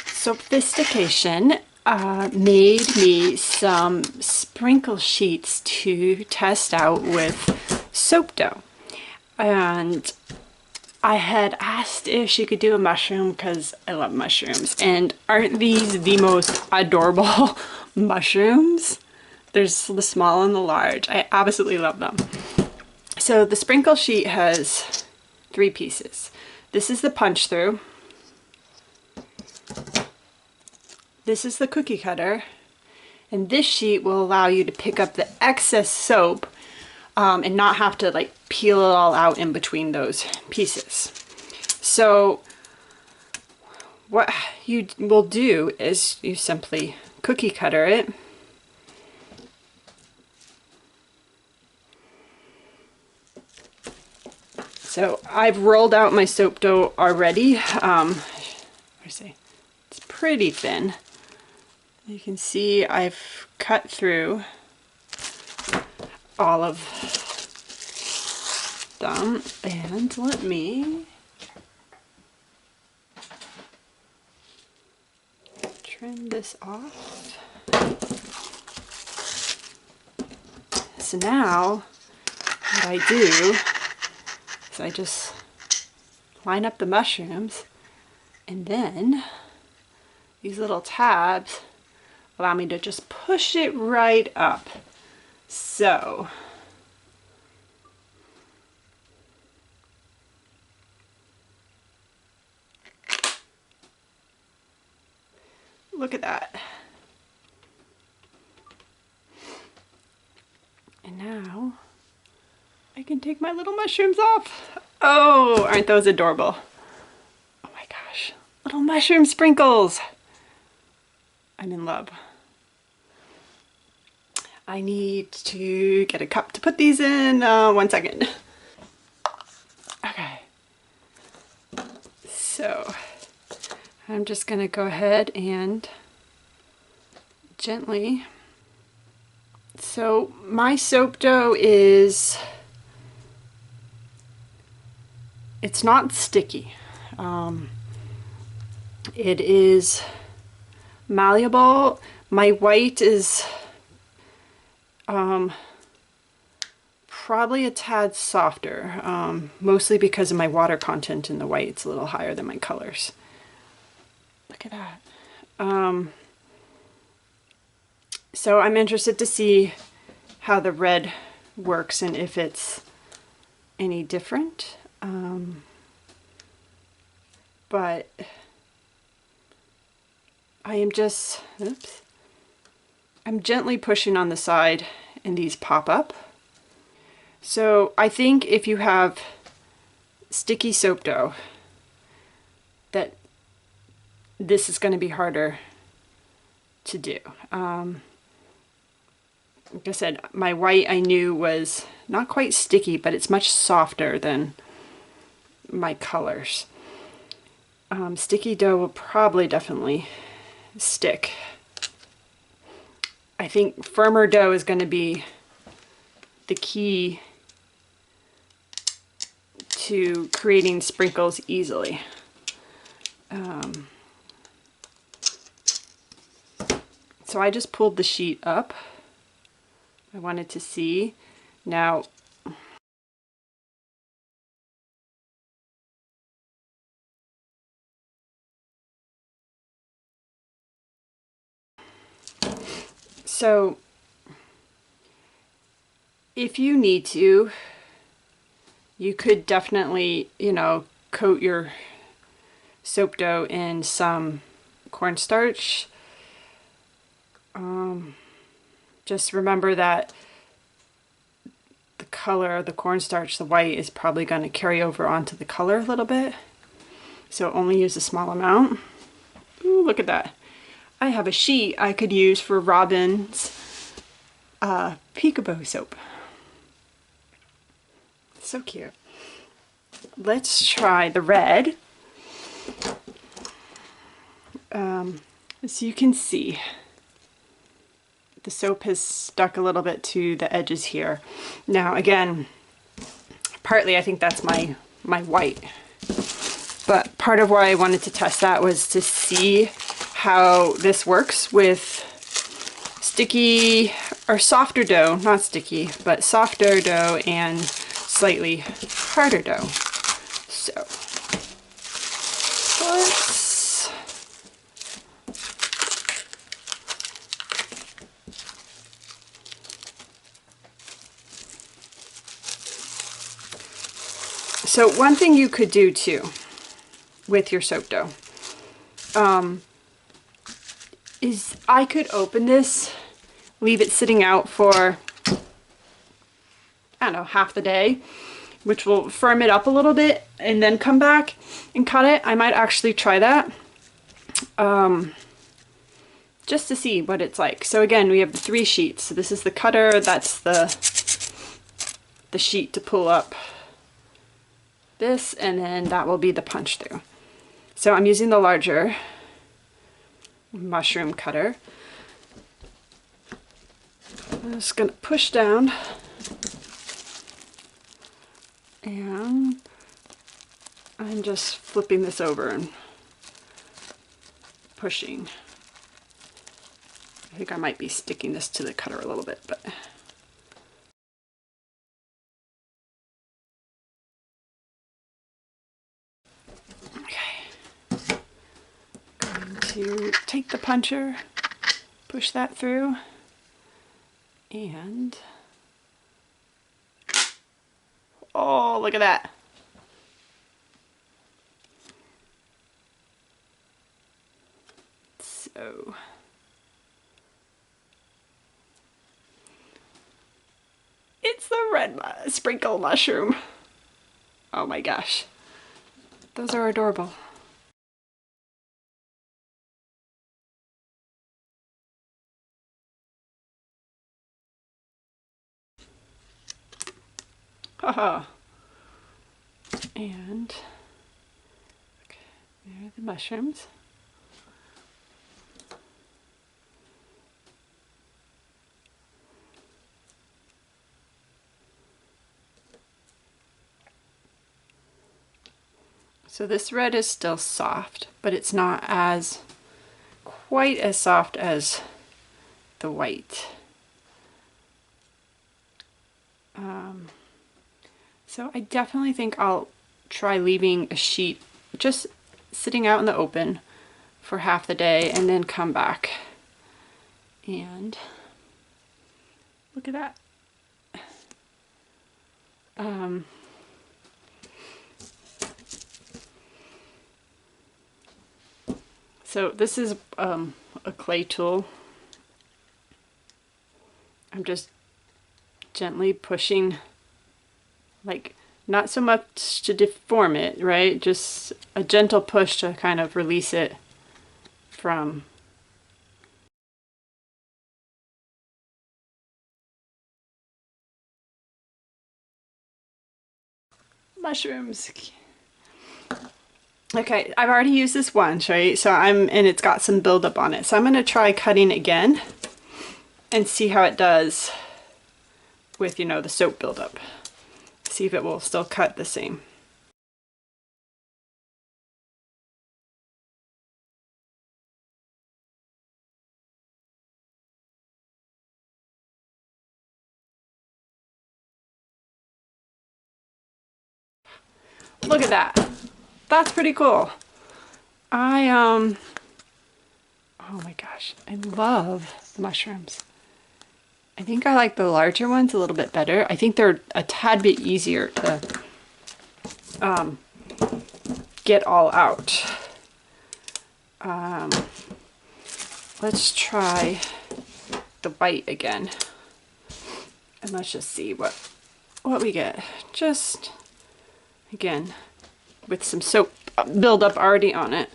Soapfisitcation made me some sprinkle sheets to test out with soap dough. And I had asked if she could do a mushroom because I love mushrooms. And aren't these the most adorable mushrooms? There's the small and the large. I absolutely love them. So the sprinkle sheet has 3 pieces. This is the punch through. This is the cookie cutter. And this sheet will allow you to pick up the excess soap and not have to like peel it all out in between those pieces. So what you will do is you simply cookie cutter it. So I've rolled out my soap dough already. It's pretty thin. You can see I've cut through all of them, and let me trim this off. So now what I do is I just line up the mushrooms, and then these little tabs allow me to just push it right up. So look at that. And now I can take my little mushrooms off. Oh, aren't those adorable? Oh my gosh, little mushroom sprinkles. I'm in love. I need to get a cup to put these in. 1 second. Okay. So I'm just gonna go ahead and gently. So my soap dough is, it's not sticky. It is malleable. My white is probably a tad softer, mostly because of my water content in the white. It's a little higher than my colors. Look at that. So I'm interested to see how the red works and if it's any different. But I am just, oops, I'm gently pushing on the side and these pop up. So I think if you have sticky soap dough, that this is going to be harder to do. Like I said, my white I knew was not quite sticky, but it's much softer than my colors. Sticky dough will probably definitely stick. I think firmer dough is going to be the key to creating sprinkles easily. So I just pulled the sheet up. I wanted to see. Now, so if you need to, you could definitely, you know, coat your soap dough in some cornstarch. Just remember that the color of the cornstarch, the white, is probably going to carry over onto the color a little bit. So only use a small amount. Ooh, look at that. I have a sheet I could use for Robyn's peekaboo soap. So cute. Let's try the red. As you can see, the soap has stuck a little bit to the edges here. Now again, partly I think that's my white. But part of why I wanted to test that was to see how this works with sticky or softer dough, not sticky, but softer dough and slightly harder dough. So let's so one thing you could do too with your soap dough is I could open this, leave it sitting out for, I don't know, half the day, which will firm it up a little bit, and then come back and cut it. I might actually try that just to see what it's like. So again, we have the 3 sheets. So this is the cutter, that's the sheet to pull up this, and then that will be the punch through. So I'm using the larger mushroom cutter. I'm just going to push down, and I'm just flipping this over and pushing. I think I might be sticking this to the cutter a little bit, but okay. Going to take the puncher, push that through, and oh, look at that. So it's the red sprinkle mushroom. Oh my gosh, those are adorable. Haha. And okay, there are the mushrooms. So this red is still soft, but it's not as quite as soft as the white. So I definitely think I'll try leaving a sheet just sitting out in the open for half the day and then come back. And look at that. So this is a clay tool. I'm just gently pushing, like not so much to deform it, right? Just a gentle push to kind of release it from mushrooms. Okay, I've already used this once, right? So and it's got some buildup on it. So I'm gonna try cutting again and see how it does with, you know, the soap buildup. See if it will still cut the same. Look at that. That's pretty cool. Oh my gosh, I love the mushrooms. I think I like the larger ones a little bit better. I think they're a tad bit easier to get all out. Let's try the white again. And let's just see what we get. Just, again, with some soap buildup already on it.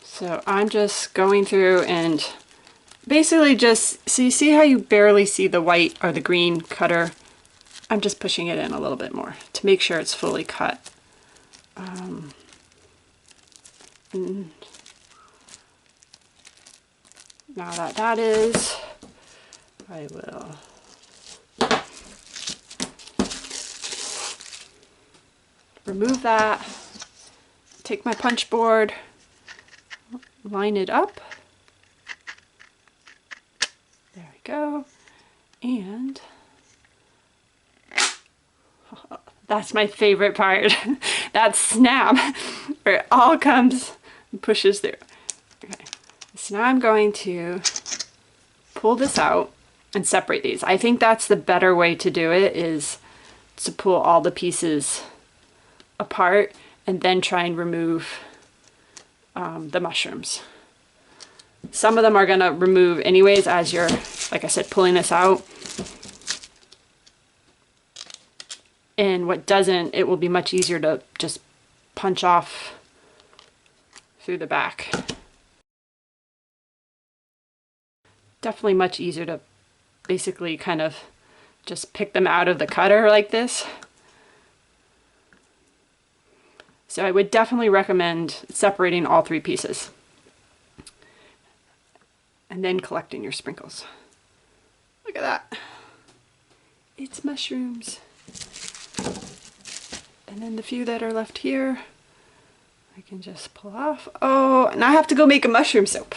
So I'm just going through and basically just, so you see how you barely see the white or the green cutter? I'm just pushing it in a little bit more to make sure it's fully cut. And now that that is, I will remove that, take my punch board, line it up. There we go. And that's my favorite part. That snap where it all comes and pushes through. Okay. So now I'm going to pull this out and separate these. I think that's the better way to do it, is to pull all the pieces apart and then try and remove the mushrooms. Some of them are gonna remove anyways as you're, like I said, pulling this out. And what doesn't, it will be much easier to just punch off through the back. Definitely much easier to basically kind of just pick them out of the cutter like this. So I would definitely recommend separating all three pieces and then collecting your sprinkles. Look at that. It's mushrooms. And then the few that are left here, I can just pull off. Oh, and I have to go make a mushroom soap.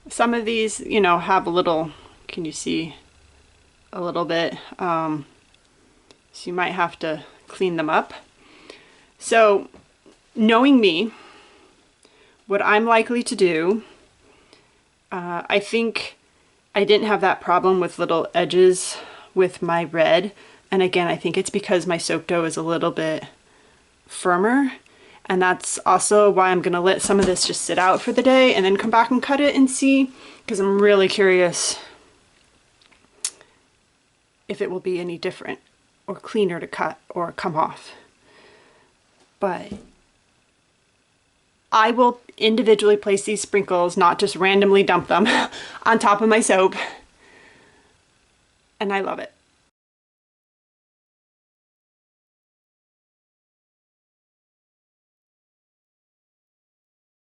Some of these, you know, have a little, can you see a little bit? So you might have to clean them up. So knowing me, what I'm likely to do, I think I didn't have that problem with little edges with my red. And again, I think it's because my soap dough is a little bit firmer. And that's also why I'm gonna let some of this just sit out for the day and then come back and cut it and see, because I'm really curious if it will be any different or cleaner to cut or come off. But I will individually place these sprinkles, not just randomly dump them on top of my soap. And I love it.